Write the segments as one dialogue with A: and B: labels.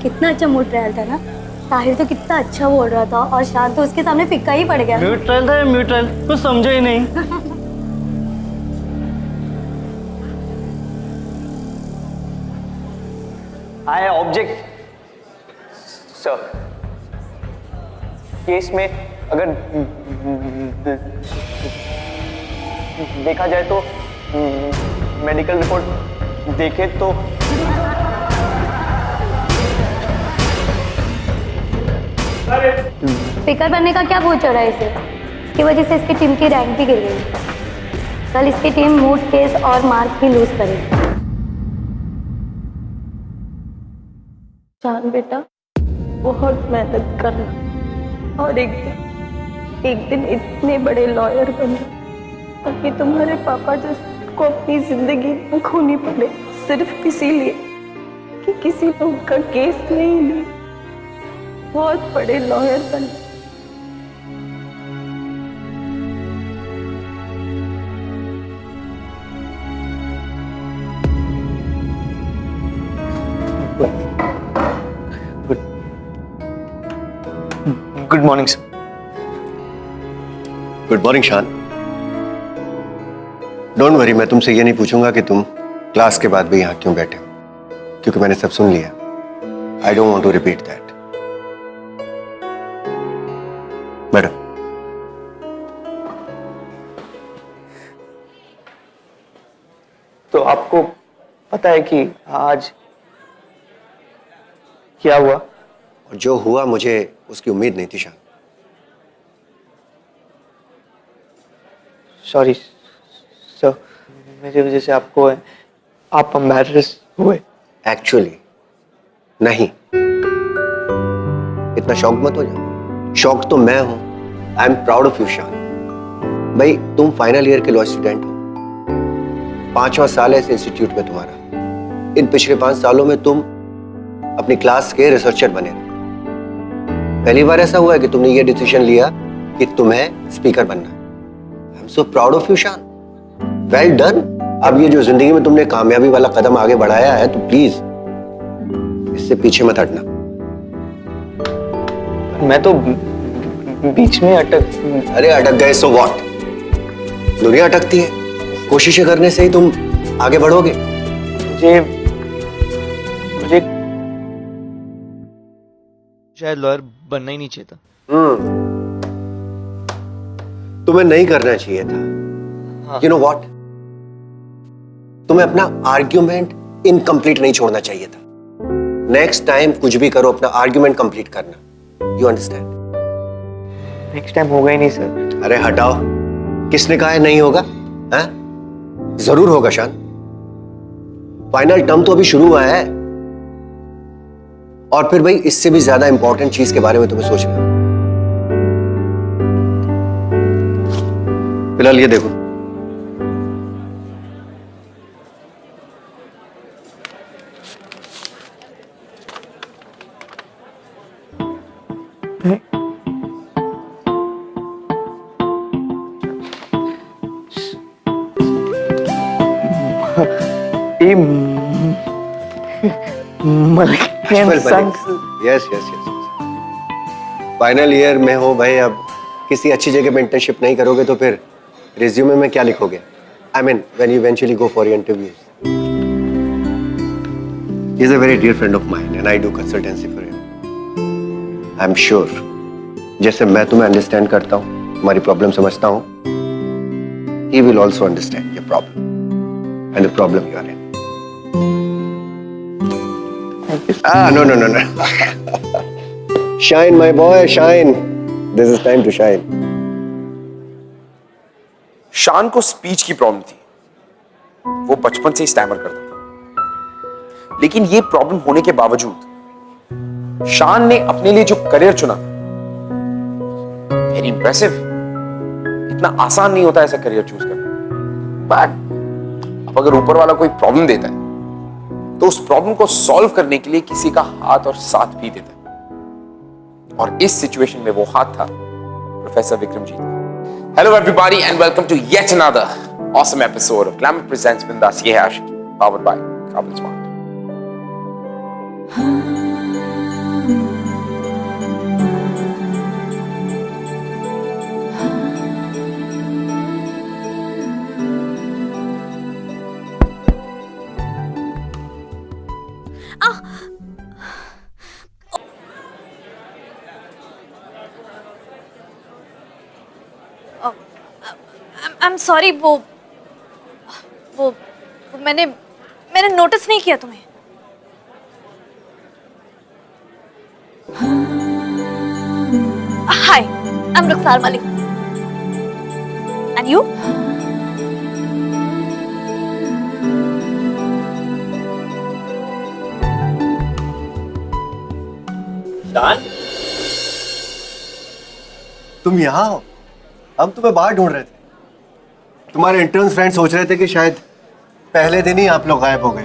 A: कितना अच्छा mood trial था ना। ताहिर तो कितना अच्छा बोल रहा था और शान तो उसके सामने फिक्का ही पड़ गया।
B: म्यूट ट्रायल था, म्यूट ट्रायल कुछ समझो ही नहीं।
C: I object sir. केस में अगर देखा जाए तो मेडिकल रिपोर्ट देखे तो
A: फिकर बनने का क्या पूछ रहा है इसे? इसकी वजह से इसकी टीम की रैंक भी गिर गई। कल इसकी टीम मूड, केस और मार्क भी लूज करेगी।
D: शान बेटा, बहुत मेहनत करना और एक दिन इतने बड़े लॉयर बनना ताकि तुम्हारे पापा जैसे को अपनी जिंदगी न खोनी पड़े, सिर्फ इसीलिए कि किसी ने उनका केस नहीं लिया। बहुत बड़े लॉयर बनना।
C: Good morning sir.
E: Good morning शान। डोंट वरी, मैं तुमसे ये नहीं पूछूंगा कि तुम क्लास के बाद भी यहाँ क्यों बैठे हो, क्योंकि मैंने सब सुन लिया। I don't want to repeat that. Madam,
C: तो आपको पता है कि आज क्या हुआ?
E: और जो हुआ मुझे उसकी उम्मीद नहीं थी शान।
C: सॉरी सर, मेरी वजह से आपको आप एम्बैरेस हुए।
E: एक्चुअली नहीं, इतना शॉक मत हो जाओ। शॉक तो मैं हूं। I am proud of you शान। भाई, तुम फाइनल ईयर के लॉ स्टूडेंट हो, 5वां साल है इस इंस्टीट्यूट में तुम्हारा। इन पिछले 5 सालों में तुम अपनी क्लास के रिसर्चर बने रहे। पहली बार ऐसा हुआ है कि तुमने ये डिसीजन लिया कि तुम्हें स्पीकर बनना। I am so proud of you Shaan. Well done. अब ये जो जिंदगी में तुमने कामयाबी वाला कदम आगे बढ़ाया है, तो प्लीज इससे पीछे मत हटना।
C: मैं तो बीच में
E: अरे अटक गए सो व्हाट? दुनिया अटकती है, कोशिशें करने से ही तुम आगे बढ़ोगे।
C: मुझे शायद लॉयर बनना ही नहीं चाहिए था।
E: तुम्हें नहीं करना चाहिए था।
C: हाँ।
E: यू नो व्हाट, तुम्हें अपना आर्ग्यूमेंट इनकम्प्लीट नहीं छोड़ना चाहिए था। नेक्स्ट टाइम कुछ भी करो, अपना आर्ग्यूमेंट कंप्लीट करना। You understand?
C: नेक्स्ट टाइम होगा ही नहीं सर।
E: अरे हटाओ, किसने कहा है नहीं होगा? है? जरूर होगा शान। फाइनल टर्म तो अभी शुरू हुआ है। और फिर भाई, इससे भी ज्यादा इंपॉर्टेंट चीज के बारे में तुम्हें सोचना। फिलहाल ये देखो। Yes yes yes. Final year में हो भाई, अब किसी अच्छी जगह में इंटर्नशिप नहीं करोगे तो फिर रिज्यूमे में क्या लिखोगे? I mean when you eventually go for your interviews. He is a very dear friend of mine and I do consultancy for him. I am sure जैसे मैं तुम्हें अंडरस्टैंड करता हूँ, तुम्हारी प्रॉब्लम समझता हूँ, he will also understand your problem and the problem you are in. No. Shine, my boy, shine. This is time to shine.
F: शान को स्पीच की प्रॉब्लम थी। वो बचपन से स्टैमर करता था, लेकिन ये प्रॉब्लम होने के बावजूद शान ने अपने लिए जो करियर चुना, वेरी इंप्रेसिव। इतना आसान नहीं होता ऐसा करियर चूज करना। बट अब अगर ऊपर वाला कोई प्रॉब्लम देता है तो उस प्रॉब्लम को सॉल्व करने के लिए किसी का हाथ और साथ भी देता है, और इस सिचुएशन में वो हाथ था professor Vikramjit. Hello everybody and welcome to yet another awesome episode of glamour presents Bindass Yeh Hai Aashiqui, powered by Kaabil smart.
G: I am sorry, वो मैंने नोटिस नहीं किया तुम्हें। Hi, I am Rukhsar Malik. And you?
E: तुम यहाँ हो? हम तुम्हें बाहर ढूंढ रहे थे। तुम्हारे इंटर्न फ्रेंड सोच रहे थे कि शायद पहले दिन ही आप लोग गायब हो गए,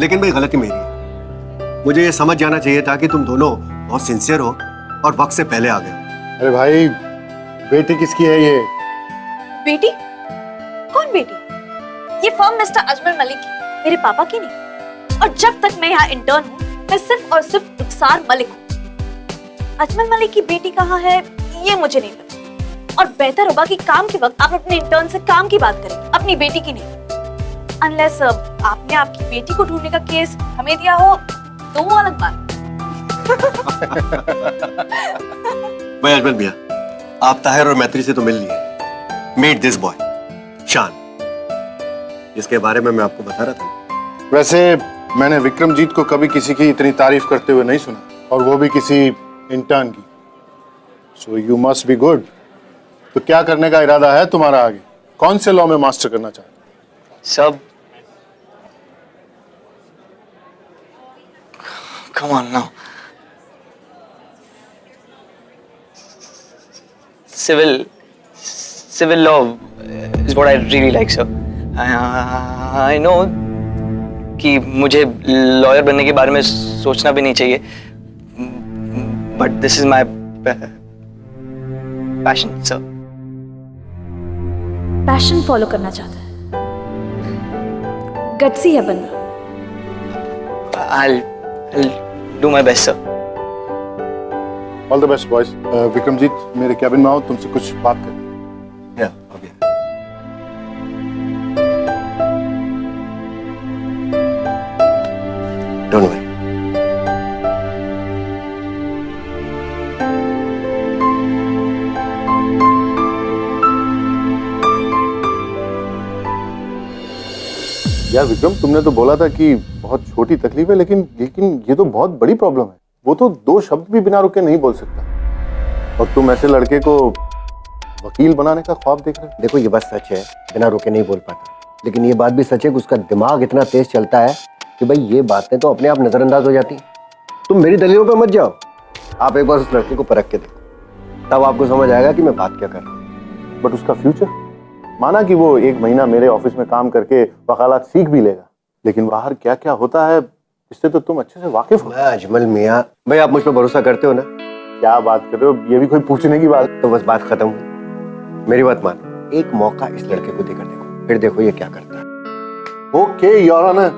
E: लेकिन भाई गलती मेरी है। मुझे ये समझ जाना चाहिए था कि तुम दोनों बहुत सिंसियर हो और वक्त से पहले आ गए।
H: अरे भाई, बेटी किसकी है ये?
G: बेटी? कौन बेटी? ये फर्म मिस्टर अजमल मलिक की, मेरे पापा की नहीं। और जब तक मैं यहाँ इंटर्न हूँ, मैं सिर्फ और सिर्फ रुखसार मलिक हूँ। अजमल मलिक की बेटी कहाँ है ये मुझे नहीं पता। और बेहतर होगा कि काम के वक्त आप अपने इंटर्न से काम की बात करें, अपनी बेटी की नहीं। अनलेस आपने आपकी बेटी को ढूंढने का केस हमें दिया हो तो वो अलग बात।
E: भाई अजमल मियां, आप ताहिर और मैत्री से तो मिल लिए। मीट दिस बॉय शान, जिसके बारे में मैं आपको बता रहा था।
H: वैसे मैंने विक्रमजीत को कभी किसी की इतनी तारीफ करते हुए नहीं सुना, और वो भी किसी इंटर्न की। So you must be good. तो क्या करने का इरादा है तुम्हारा आगे? कौन से लॉ में मास्टर करना चाहते हो?
C: सब come on now. Civil law is what I really like, sir. I know कि मुझे लॉयर बनने के बारे में सोचना भी नहीं चाहिए, but this is my passion, sir.
G: Passion follow करना चाहता है, गट्सी है बनना।
C: I'll do my best, sir.
H: All the best boys. Vikramjit, मेरे कैबिन में आओ, तुमसे कुछ बात करनी है।
E: ओके। Don't worry.
H: यार विक्रम, तुमने तो बोला था कि बहुत छोटी तकलीफ है, लेकिन ये तो बहुत बड़ी प्रॉब्लम है। वो तो 2 शब्द भी बिना रुके नहीं बोल सकता, और तुम ऐसे लड़के को वकील बनाने का ख्वाब देख रहे हो।
E: देखो, ये बात सच है, बिना रुके नहीं बोल पाता, लेकिन ये बात भी सच है कि उसका दिमाग इतना तेज चलता है कि भाई ये बातें तो अपने आप नजरअंदाज हो जाती। तुम मेरी दलीलों पे मत जाओ, आप एक बार उस लड़के को परख के देखो, तब आपको समझ आएगा कि मैं बात क्या कर रहा हूँ।
H: बट उसका फ्यूचर? माना कि वो 1 महीना मेरे ऑफिस में काम करके वकालत सीख भी लेगा, लेकिन बाहर क्या क्या होता है इससे तो तुम अच्छे से वाकिफ हो।
E: मैं अजमल मियां, भाई आप मुझ पर भरोसा करते हो ना?
H: क्या बात कर रहे हो? ये भी कोई पूछने की बात?
E: तो बस बात खत्म हुई। मेरी बात मान, एक मौका इस लड़के को देकर देखो, फिर देखो ये क्या करता है।
H: Okay your honour.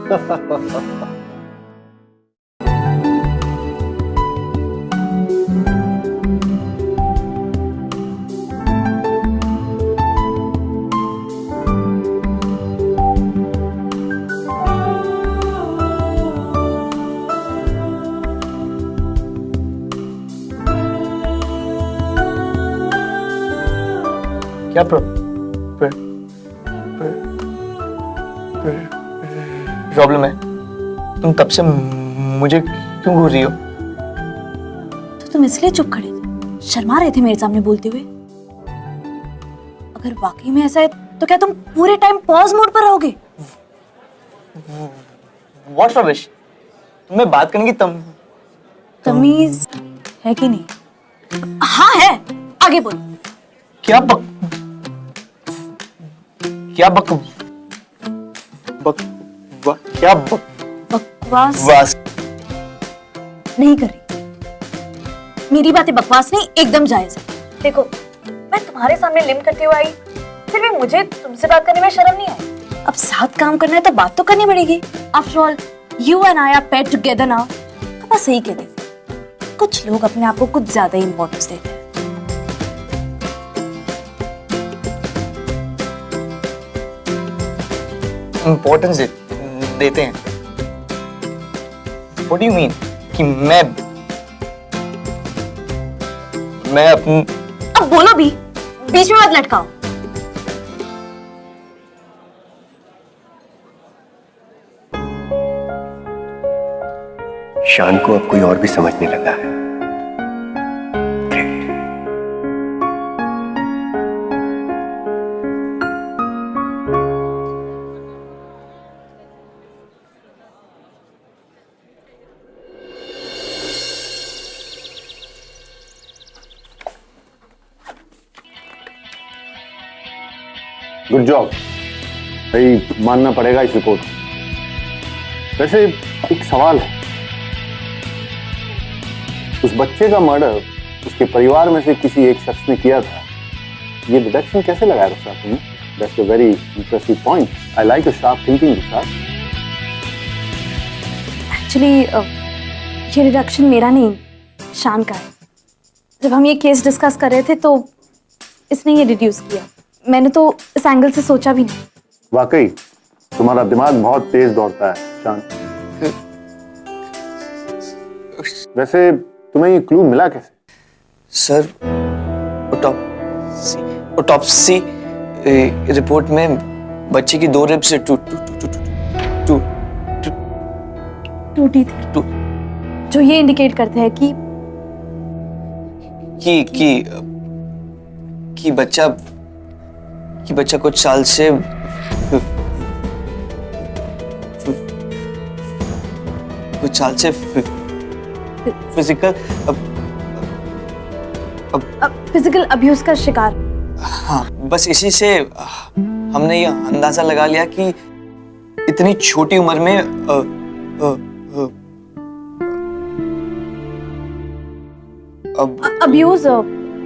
C: क्या प्रॉब्लम है? तुम तब से मुझे क्यों घूर रही हो?
G: तो तुम इसलिए चुप खड़े थे, शर्मा रहे थे मेरे सामने बोलते हुए? अगर वाकई में ऐसा है तो क्या तुम पूरे टाइम पॉज मोड पर रहोगे?
C: What rubbish? तुम्हें बात करने की
G: तमीज है कि नहीं? हाँ है, आगे बोलो।
C: क्या
G: बकवास नहीं कर रही। मेरी बातें बकवास नहीं, एकदम जायज है। देखो, मैं तुम्हारे सामने लिम करती हुई आई, फिर भी मुझे तुमसे बात करने में शर्म नहीं आई। अब साथ काम करना है तो बात तो करनी पड़ेगी। After all you and I R pair together now. पापा सही कहते थे, कुछ लोग अपने आप को कुछ ज्यादा ही इंपॉर्टेंस देते हैं।
C: इम्पोर्टेंस देते हैं? What do you mean? कि मैं अपनी...
G: अब बोलो भी, बीच में मत लटकाओ।
E: शान को अब कोई और भी समझने लगा है। Great.
H: गुड जॉब भाई, मानना पड़ेगा इस रिपोर्ट। वैसे एक सवाल है, उस बच्चे का मर्डर उसके परिवार में से किसी एक शख्स ने किया था, ये डिडक्शन कैसे लगाया रुखसार तुमने? That's a very interesting point. I like your sharp thinking Rukhsar.
G: Actually ये डिडक्शन मेरा नहीं, शान का है। जब हम ये केस डिस्कस कर रहे थे तो इसने ये डिड्यूस किया। मैंने तो इस एंगल से सोचा भी नहीं।
H: वाकई तुम्हारा दिमाग बहुत तेज दौड़ता है शान। वैसे तुम्हें ये क्लू मिला कैसे?
C: सर, ऑटोप्सी रिपोर्ट में बच्चे की 2 रिब्स
G: टूटी थी, जो ये इंडिकेट करते हैं कि
C: बच्चा कुछ साल से
G: फिजिकल अब्यूज का शिकार।
C: हाँ, बस इसी से हमने ये अंदाजा लगा लिया कि इतनी छोटी उम्र में
G: अब्यूज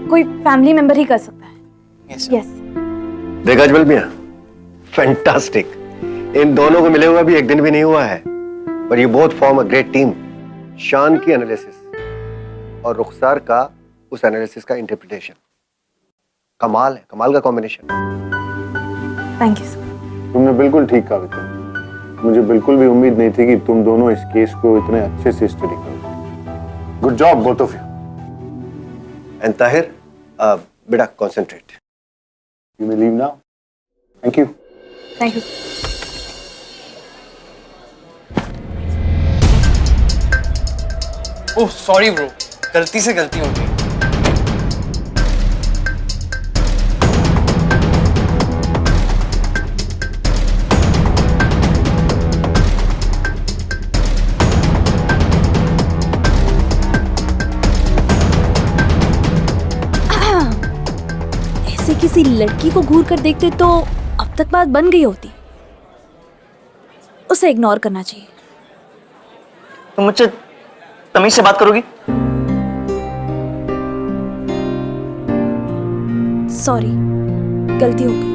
G: कोई फैमिली मेंबर ही कर सकता है। यस।
E: देखा अजमल मियां, फैंटास्टिक। इन दोनों को मिले हुआ भी एक दिन भी नहीं हुआ है, पर ये both form a great team. शान की एनालिसिस और रुखसार का उस एनालिसिस का इंटरप्रिटेशन कमाल है, कमाल का कॉम्बिनेशन।
G: Thank you sir.
H: तुमने बिल्कुल ठीक कहा विक्रम। मुझे बिल्कुल भी उम्मीद नहीं थी कि तुम दोनों इस केस को इतने अच्छे से स्टडी करोगे। Good job both of you.
E: And Tahir, बेटा concentrate.
H: You may leave now. Thank you.
G: Thank you.
C: Oh sorry bro, गलती से गलती हो गई।
G: ऐसे किसी लड़की को घूर कर देखते तो अब तक बात बन गई होती। उसे इग्नोर करना चाहिए।
B: तुम मुझसे तमीज से बात करोगी?
G: सॉरी, गलती हो गई।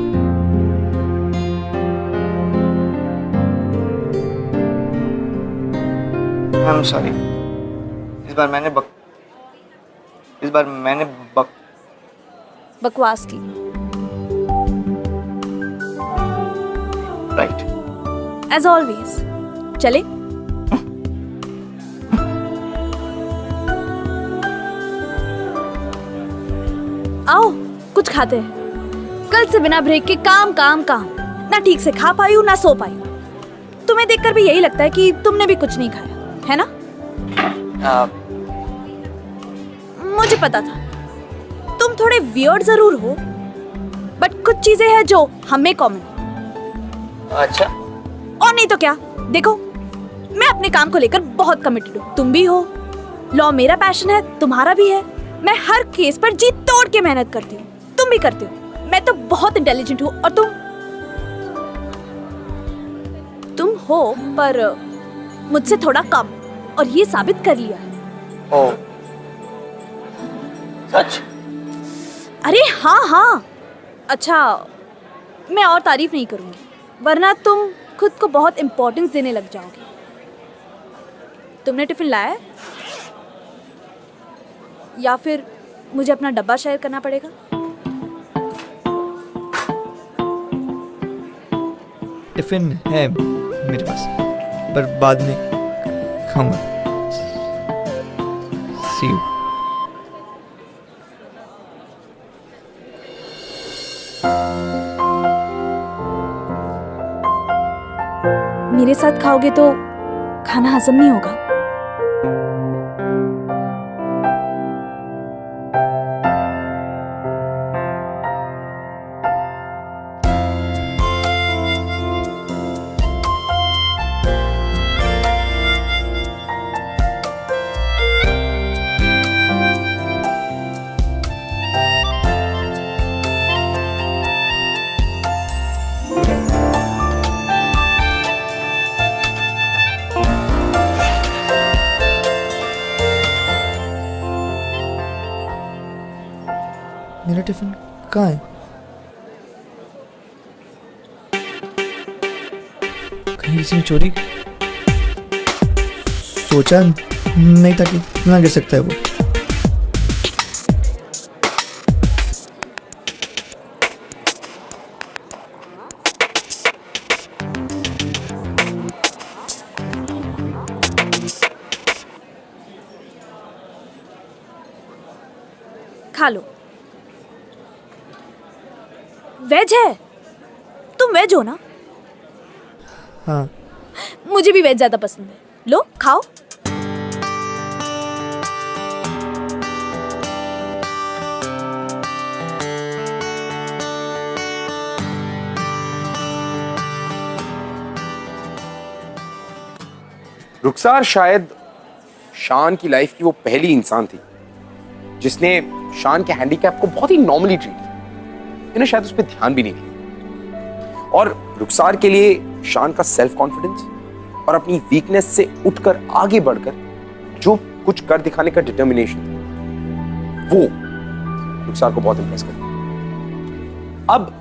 C: I am sorry. इस बार मैंने
G: बकवास की।
C: राइट।
G: As always. चले? आओ कुछ खाते हैं। कल से बिना ब्रेक के काम काम काम, ना ठीक से खा पाई हूँ ना सो पाई हूँ। तुम्हें देखकर भी यही लगता है कि तुमने भी कुछ नहीं खाया, है ना? मुझे पता था तुम थोड़े वियर्ड जरूर हो, बट कुछ चीजें हैं जो हमें कॉमन।
C: अच्छा।
G: और नहीं तो क्या, देखो मैं अपने काम को लेकर बहुत कमिटेड हूँ। तुम भी हो। लॉ मेरा पैशन है, तुम्हारा भी है। मैं हर केस पर जी तोड़ के मेहनत करती हूँ, तुम भी करते हो। मैं तो बहुत इंटेलिजेंट हूँ और तुम हो, पर मुझसे थोड़ा कम, और ये साबित कर लिया।
C: ओह सच?
G: अरे हाँ हाँ। अच्छा, मैं और तारीफ नहीं करूंगी, वरना तुम खुद को बहुत इंपॉर्टेंस देने लग जाओगे। तुमने टिफिन लाया है? या फिर मुझे अपना डब्बा शेयर करना पड़ेगा?
I: टिफिन है मेरे पास, पर बाद में खाऊंगा। सी यू।
G: मेरे साथ खाओगे तो खाना हजम नहीं होगा।
I: मेरा टिफिन कहाँ है? कहीं किसी ने चोरी सोचा नहीं था कि इतना गिर सकता है वो।
G: खा लो। वेज है? तुम वेज हो ना?
I: हाँ।
G: मुझे भी वेज ज्यादा पसंद है। लो खाओ।
F: रुखसार शायद शान की लाइफ की वो पहली इंसान थी जिसने शान के हैंडीकैप को बहुत ही नॉर्मली ट्रीट किया। इन्हें शायद उस पर ध्यान भी नहीं दिया। और रुखसार के लिए शान का सेल्फ कॉन्फिडेंस और अपनी वीकनेस से उठकर आगे बढ़कर जो कुछ कर दिखाने का डिटर्मिनेशन था, वो रुखसार को बहुत इंप्रेस कर। अब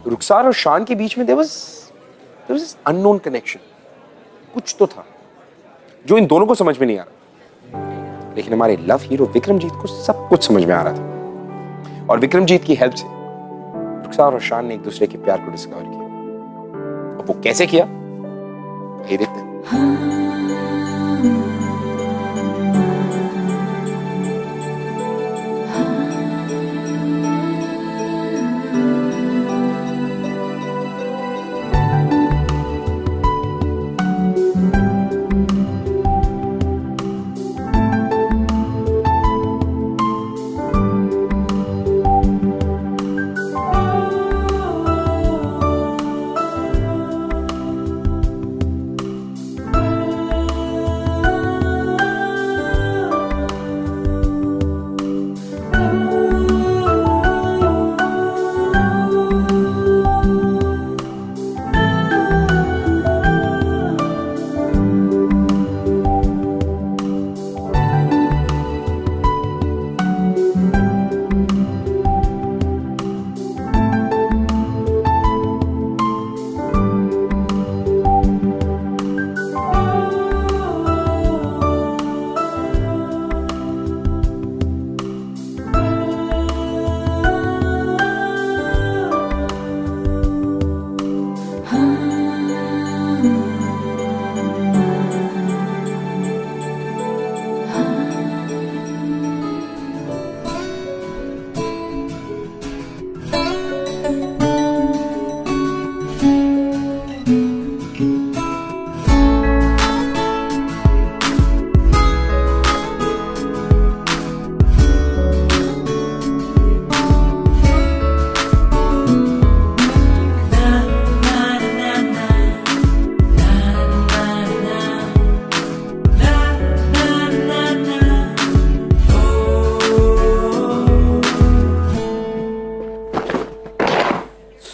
F: रुखसार और शान के बीच में देयर वाज अननोन कनेक्शन। कुछ तो था जो इन दोनों को समझ में नहीं आ रहा, लेकिन हमारे लव हीरो विक्रमजीत को सब कुछ समझ में आ रहा था। और विक्रमजीत की हेल्प से रुखसार और शान ने एक दूसरे के प्यार को डिस्कवर किया। अब वो कैसे किया, ये देखते हैं।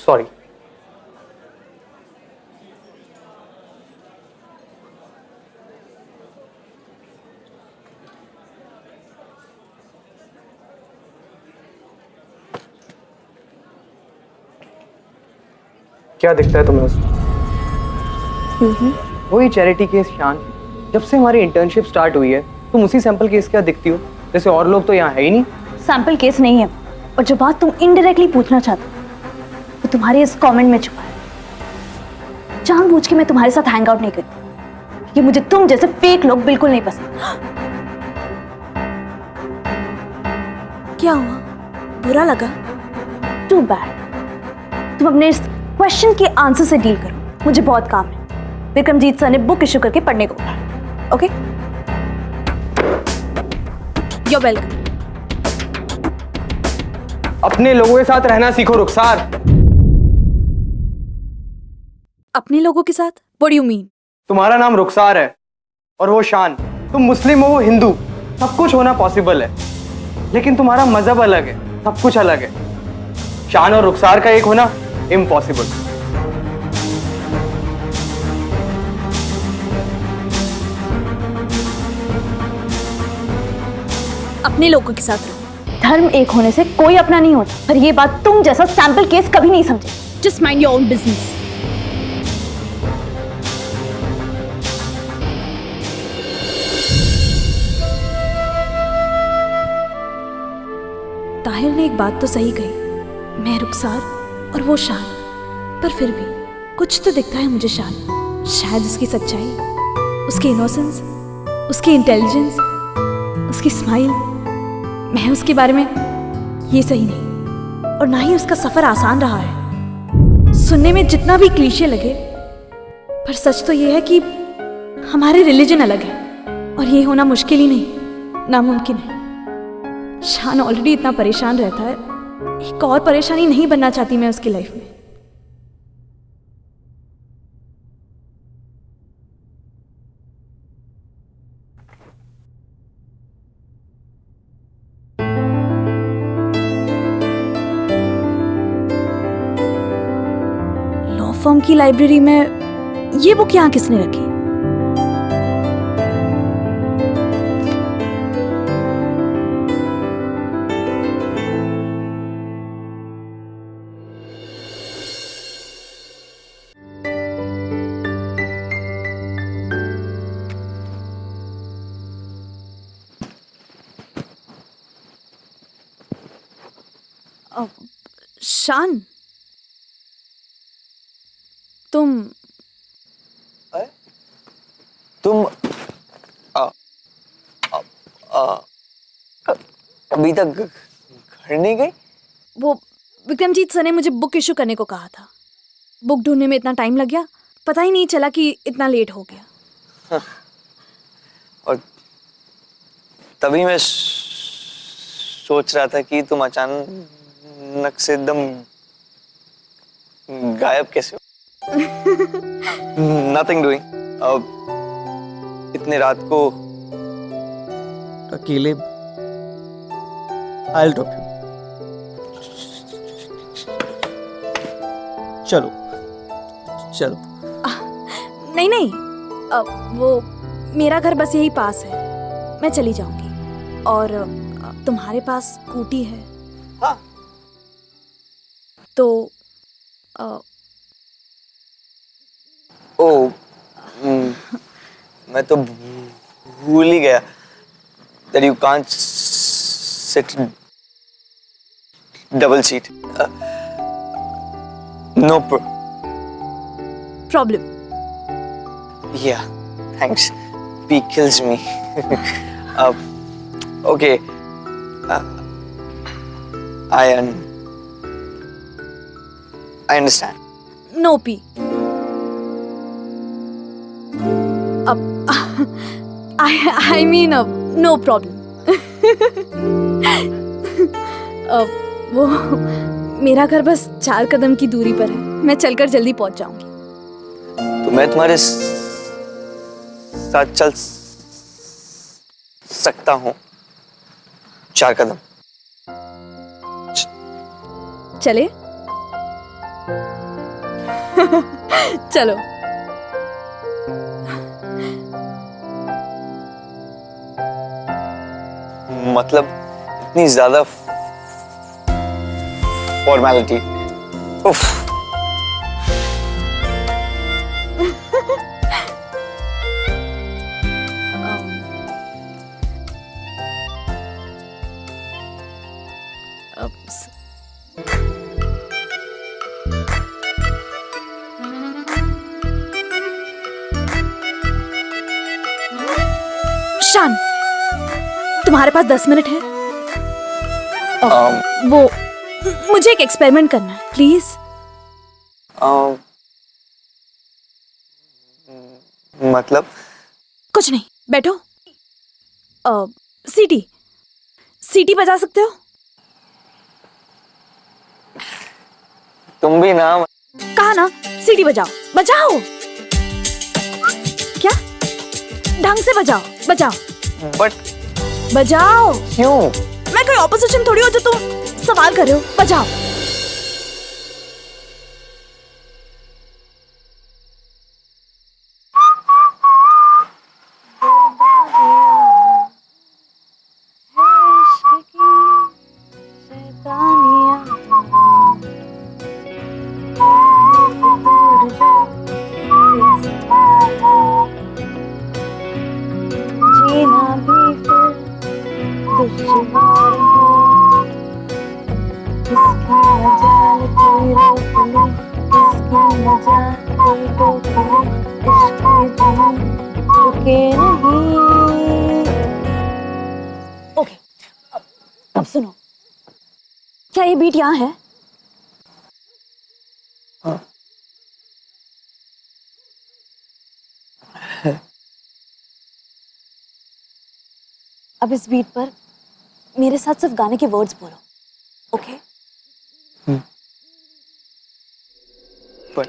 B: सॉरी। क्या दिखता है तुम्हें उसमें? वही चैरिटी केस शान। जब से हमारी इंटर्नशिप स्टार्ट हुई है तुम उसी सैंपल केस क्या दिखती हो, जैसे और लोग तो यहाँ है ही नहीं।
G: सैंपल केस नहीं है, और जो बात तुम इनडायरेक्टली पूछना चाहते हो वो तुम्हारे इस कमेंट में छुपा है। जानबूझ के मैं तुम्हारे साथ हैंग आउट नहीं करती, कि मुझे तुम जैसे फेक लोग बिल्कुल नहीं पसंद। क्या हुआ, बुरा लगा? Too bad. तुम अपने इस क्वेश्चन के आंसर से डील करो, मुझे बहुत काम है। विक्रमजीत सर ने बुक इश्यू करके पढ़ने को बोला। Okay, you are welcome.
B: अपने लोगों के साथ रहना सीखो रुखसार।
G: अपने लोगों के साथ? What do you mean?
B: तुम्हारा नाम रुखसार है और वो शान। तुम मुस्लिम हो, वो हिंदू। सब कुछ होना पॉसिबल है, लेकिन तुम्हारा मजहब अलग है, सब कुछ अलग है। शान और रुखसार का एक होना इम्पॉसिबल।
G: अपने लोगों के साथ रहो। धर्म एक होने से कोई अपना नहीं होता, पर ये बात तुम जैसा सैंपल केस कभी नहीं समझे। Just mind your own business. Tahir ने एक बात तो सही कही, मैं रुखसार और वो शान, पर फिर भी कुछ तो दिखता है मुझे शान। शायद उसकी सच्चाई, उसकी इनोसेंस, उसकी इंटेलिजेंस, उसकी स्माइल, मैं उसके बारे में ये सही नहीं, और ना ही उसका सफर आसान रहा है। सुनने में जितना भी क्लीशे लगे, पर सच तो ये है कि हमारे रिलीजन अलग है, और ये होना मुश्किल ही नहीं, नामुमकिन है। शान ऑलरेडी इतना परेशान रहता है, एक और परेशानी नहीं बनना चाहती मैं उसकी लाइफ में। लॉ फर्म की लाइब्रेरी में ये बुक यहाँ किसने रखी? शान, तुम
C: अभी तक घर नहीं गई?
G: वो विक्रमजीत सर ने मुझे बुक इशू करने को कहा था। बुक ढूंढने में इतना टाइम लग गया, पता ही नहीं चला कि इतना लेट हो गया।
C: और तभी मैं सोच रहा था कि तुम अचानक से एकदम गायब कैसे हो? Nothing doing. इतने रात को
I: अकेले I'll drop you. चलो चलो।
G: नहीं नहीं, वो मेरा घर बस यही पास है, मैं चली जाऊंगी। और तुम्हारे पास स्कूटी है?
C: हाँ।
G: तो
C: मैं तो भूल ही गया that you can't sit double seat. No
G: problem.
C: Yeah, thanks. P kills me. Okay. I understand.
G: No P. I mean no problem. वो मेरा घर बस 4 कदम की दूरी पर है, मैं चलकर जल्दी पहुंच जाऊंगी।
C: तो मैं तुम्हारे साथ चल सकता हूँ 4 कदम?
G: चले? चलो।
C: मतलब इतनी ज्यादा फॉर्मेलिटी? उफ।
G: शान, तुम्हारे पास 10 मिनट है? वो मुझे एक एक्सपेरिमेंट करना है, प्लीज।
C: मतलब?
G: कुछ नहीं, बैठो। सीटी सीटी बजा सकते हो?
C: तुम भी ना।
G: कहा ना, सीटी बजाओ, बजाओ। क्या? ढंग से बजाओ, बजाओ।
C: बट
G: बजाओ।
C: क्यों?
G: मैं कोई ऑपोजिशन थोड़ी हो जो तुम सवाल कर रहे हो, बजाओ।
D: दुश्वार हो, किसकी मजाल कोई रोक ले, किसकी मजाल कोई टोक ले, इश्क की जुनून रुके नहीं।
G: ओके, अब सुनो, क्या ये बीट यहाँ है?
C: हाँ।
G: अब इस बीट पर मेरे साथ सिर्फ गाने के वर्ड्स बोलो, ओके?
C: पर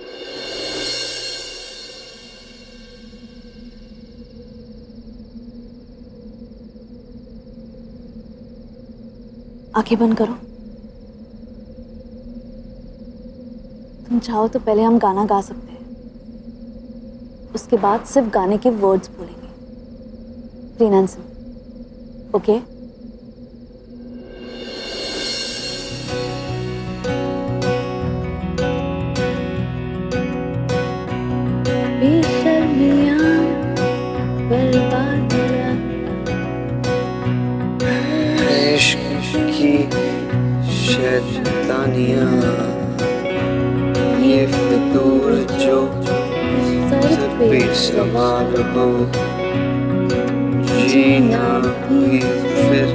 G: आंखें बंद करो। तुम चाहो तो पहले हम गाना गा सकते हैं, उसके बाद सिर्फ गाने के वर्ड्स बोलेंगे, क्लीन एंड सिंपल, ओके? बेशर्मियां बर्बादियां
C: इश्क की शैतानियां, ये फितूर जो सर पे सवार हो, जीना भी फिर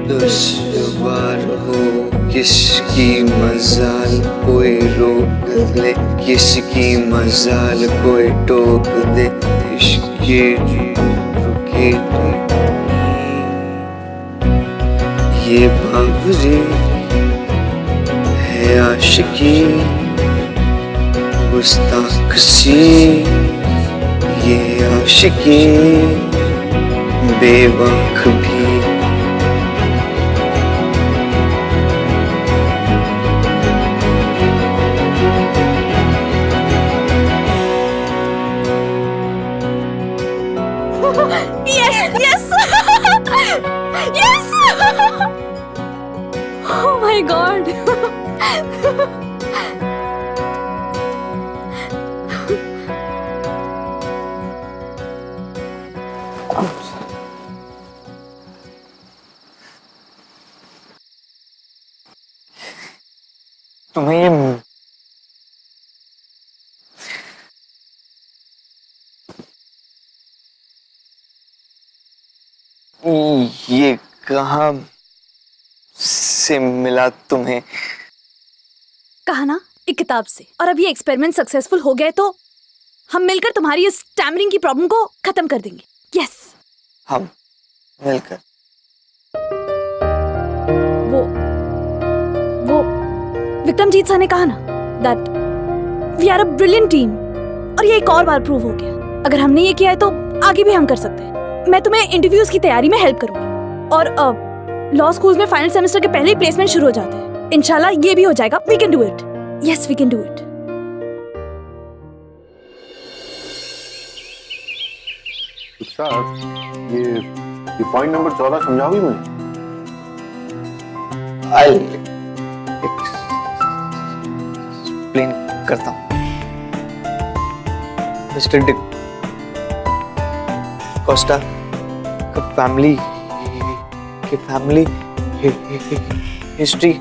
C: दुश्वार हो, किसकी मजाल कोई रोक दे, किसकी मजाल कोई टोक दे, इश्क की रुके नहीं। ये बावरी है आशिकी गुस्ताख सी, ये आशिकी बेवक भी।
G: Yes, yes, yes! Oh my God!
C: तुम्हें ये कहाँ से मिला तुम्हें?
G: कहा ना, एक किताब से। और अब ये एक्सपेरिमेंट सक्सेसफुल हो गए तो हम मिलकर तुम्हारी इस स्टैमरिंग की प्रॉब्लम को खत्म कर देंगे। यस,
C: हम मिलकर।
G: वो विक्रमजीत सर ने कहा ना that we are a brilliant team, और ये एक और बार प्रूव हो गया। अगर हमने ये किया है तो आगे भी हम कर सकते हैं। मैं तुम्हें इंटरव्यूज की तैयारी में हेल्प करूंगी, और लॉ स्कूल में फाइनल सेमेस्टर के पहले ही प्लेसमेंट शुरू हो जाते हैं। इंशाल्लाह ये भी हो जाएगा। We can do it. Yes, we can do it.
H: ये पॉइंट नंबर 14 समझाओगी मुझे?
C: I'll explain करता हूँ। मिस्टर डिक कोस्टा का फैमिली हिस्ट्री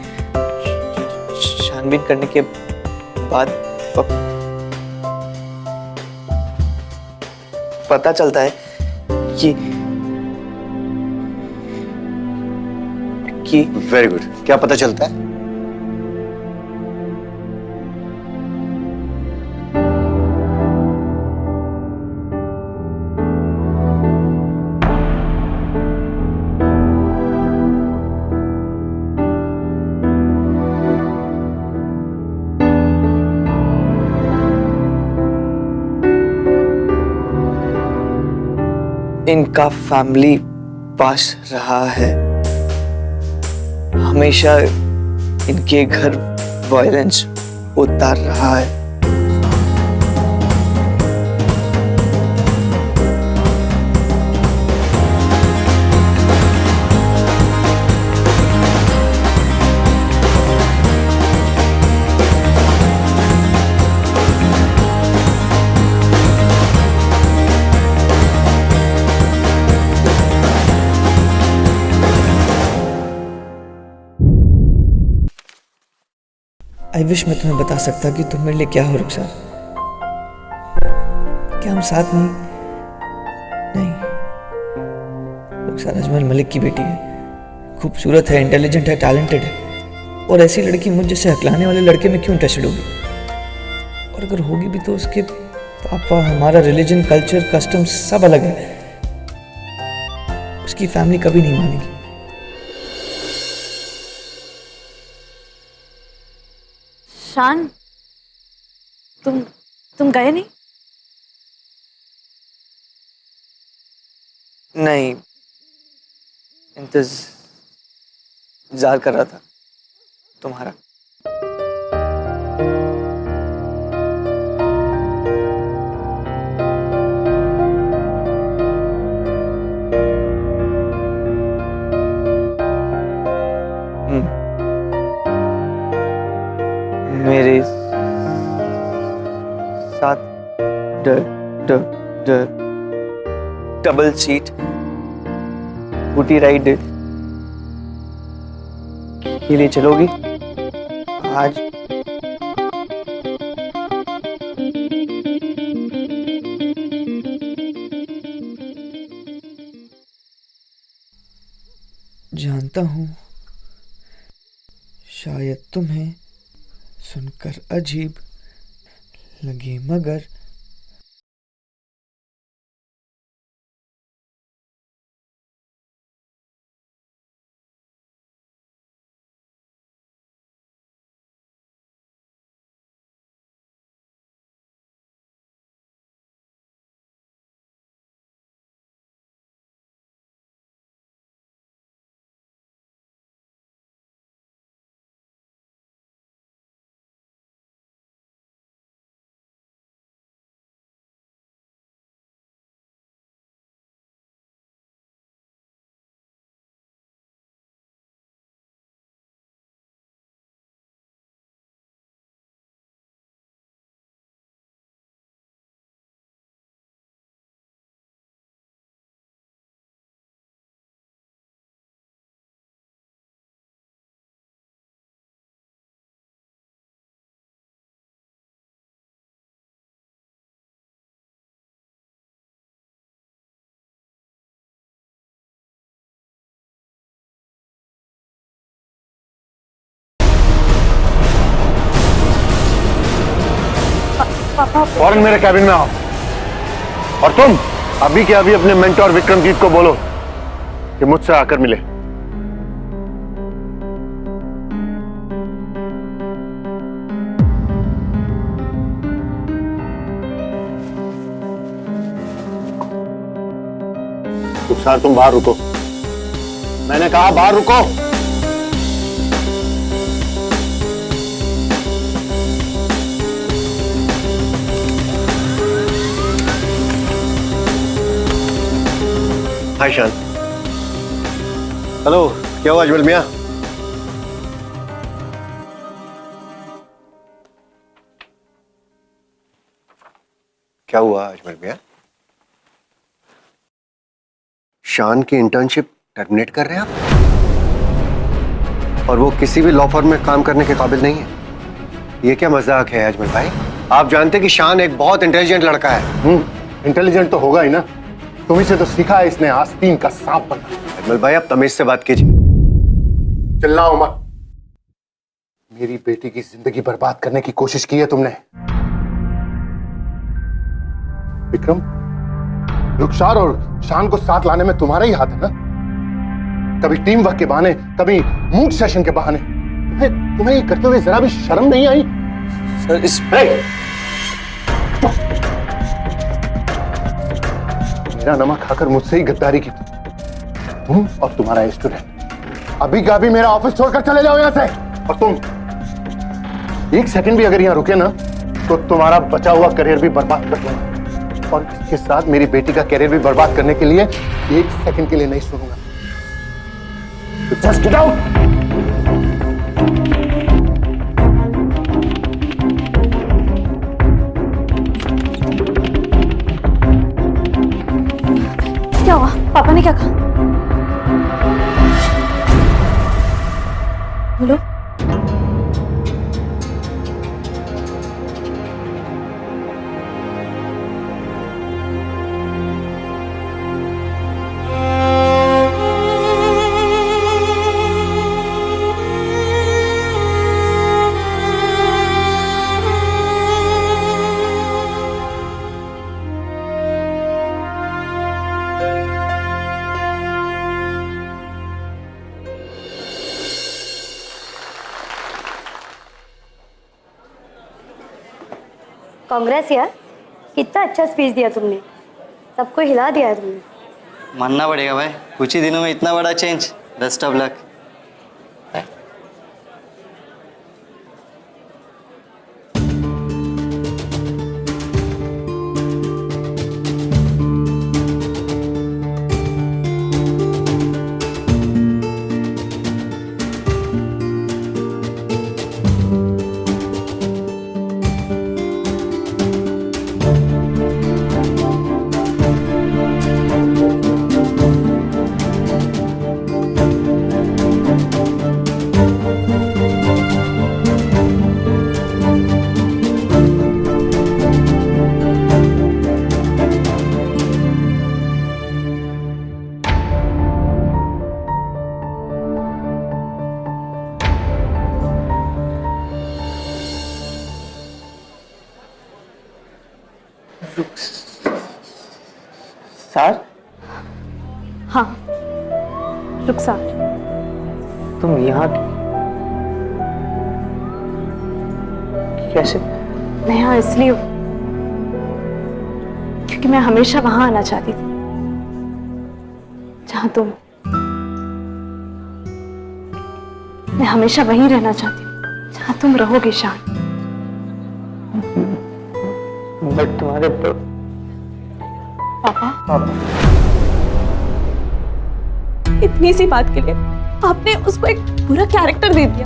C: छानबीन करने के बाद पता चलता है कि
E: वेरी गुड। क्या पता चलता है?
C: इनका फैमिली पास रहा है, हमेशा इनके घर वायलेंस होता रहा है।
I: आई विश मैं तुम्हें बता सकता कि तुम मेरे लिए क्या हो रुखसार। क्या हम साथ नहीं? नहीं, रुखसार अजमल मलिक की बेटी है, खूबसूरत है, इंटेलिजेंट है, टैलेंटेड है, और ऐसी लड़की मुझ जैसे हकलाने वाले लड़के में क्यों इंटरेस्टेड होगी? और अगर होगी भी तो उसके पापा, हमारा रिलीजन, कल्चर, कस्टम सब अलग है। उसकी फैमिली कभी नहीं मानेगी।
G: शान, तुम गए नहीं?
C: नहीं, इंतजार कर रहा था तुम्हारा। मेरे साथ डबल सीट स्कूटी राइड के लिए चलोगी आज?
I: जानता हूं शायद तुम्हें सुनकर अजीब लगे, मगर
H: फौरन मेरे कैबिन में आओ। और तुम अभी के अभी अपने मेंटोर विक्रमजीत को बोलो कि मुझसे आकर मिले। रुखसार, तुम बाहर रुको। मैंने कहा बाहर रुको। हाय शान। हेलो, क्या हुआ अजमल मियां? क्या हुआ अजमल मियां? शान की इंटर्नशिप टर्मिनेट कर रहे हैं आप? और वो किसी भी लॉ फर्म में काम करने के काबिल नहीं है? ये क्या मजाक है अजमल भाई? आप जानते हैं कि शान एक बहुत इंटेलिजेंट लड़का है।
J: इंटेलिजेंट तो होगा ही ना। तुम्ही से तो सीखा है इसने आस्तीन का सांप बनना।
H: अजमल भाई, आप तमीज से बात कीजिए।
J: चिल्लाओ मत। मेरी बेटी की जिंदगी बर्बाद करने की कोशिश की है तुमने। विक्रम, रुखसार और शान को साथ लाने में तुम्हारा ही हाथ है ना। कभी टीम वर्क के बहाने, कभी मूड सेशन के बहाने। तुम्हें ये करते हुए जरा भी शर्म नहीं आई?
C: सर, इस
J: मेरा नमक खाकर मुझसे ही गद्दारी की तुम और तुम्हारा स्टूडेंट। अभी का अभी मेरा ऑफिस छोड़कर चले जाओ यहां से। और तुम एक सेकंड भी अगर यहां रुके ना तो तुम्हारा बचा हुआ करियर भी बर्बाद कर दूंगा। और इसके साथ मेरी बेटी का करियर भी बर्बाद करने के लिए एक सेकंड के लिए नहीं सुनूंगा। Just get out.
G: क्या हुआ? पापा ने क्या कहा? बोलो।
A: कांग्रेस यार, कितना अच्छा स्पीच दिया तुमने, सबको हिला दिया तुमने।
K: मानना पड़ेगा भाई, कुछ ही दिनों में इतना बड़ा change. Best of luck.
C: Sir,
D: हाँ रुखसार,
C: तुम यहाँ कैसे?
D: मैं यहाँ इसलिए हूँ क्योंकि मैं हमेशा वहां आना चाहती थी जहां तुम। मैं हमेशा वहीं रहना चाहती हूँ जहां तुम रहोगे शान।
C: बट तुम्हारे
D: पापा, इतनी सी बात के लिए आपने उसको एक बुरा कैरेक्टर दे दिया।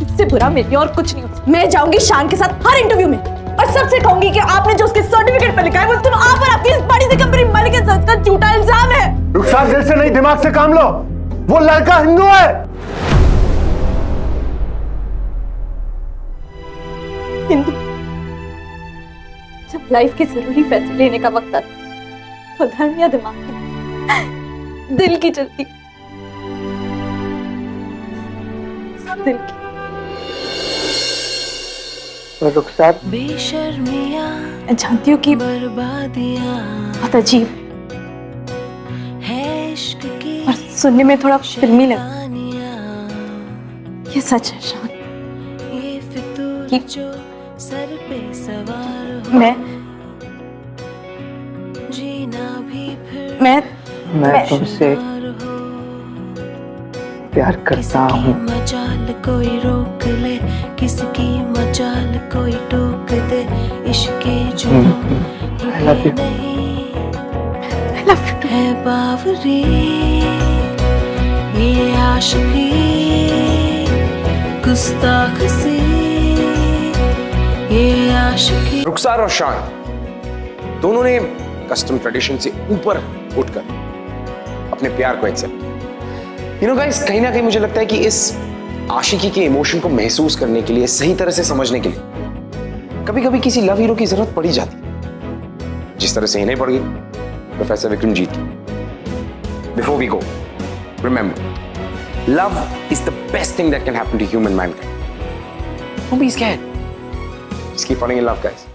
D: इससे बुरा मेरे और कुछ नहीं हो सकता। मैं जाऊंगी शान के साथ हर इंटरव्यू में और सबसे कहूंगी कि आपने जो उसके सर्टिफिकेट पर लिखा है वो उसको आप और आपकी इस बड़ी सी कंपनी मालिक के साथ का झूठा इल्जाम है।
J: रुखसार, दिल से नहीं दिमाग से काम लो। वो लड़का हिंदू है।
D: हिंदू? जब लाइफ के जरूरी फैसले लेने का वक्त आता तो धर्म या दिमाग की, दिल की चलती, सब दिल की।
C: रुखसार,
D: मैं जानती हूँ कि बहुत अजीब और सुनने में थोड़ा फिल्मी लगा। ये सच है शान कि
C: मैं तुमसे प्यार करता हूँ।
L: मजाल कोई रोक ले, किसकी मजाल कोई टोक दे, इश्क जो
C: I love you.
L: है बावरी ये आशिकी गुस्ताख सी ये आशिकी।
F: रुखसार और शान दोनों ने कस्टम ट्रेडिशन से ऊपर उठकर अपने प्यार को एक्सेप्ट किया। यू नो गाइस, कहीं ना कहीं मुझे लगता है कि इस आशिकी के इमोशन को महसूस करने के लिए, सही तरह से समझने के लिए कभी कभी किसी लव हीरो की जरूरत पड़ी जाती है, जिस तरह से इन्हें पड़ गई प्रोफेसर विक्रमजीत की। Before we go, remember, love is the best thing that can happen to human mankind. Don't be scared, just keep falling in love guys.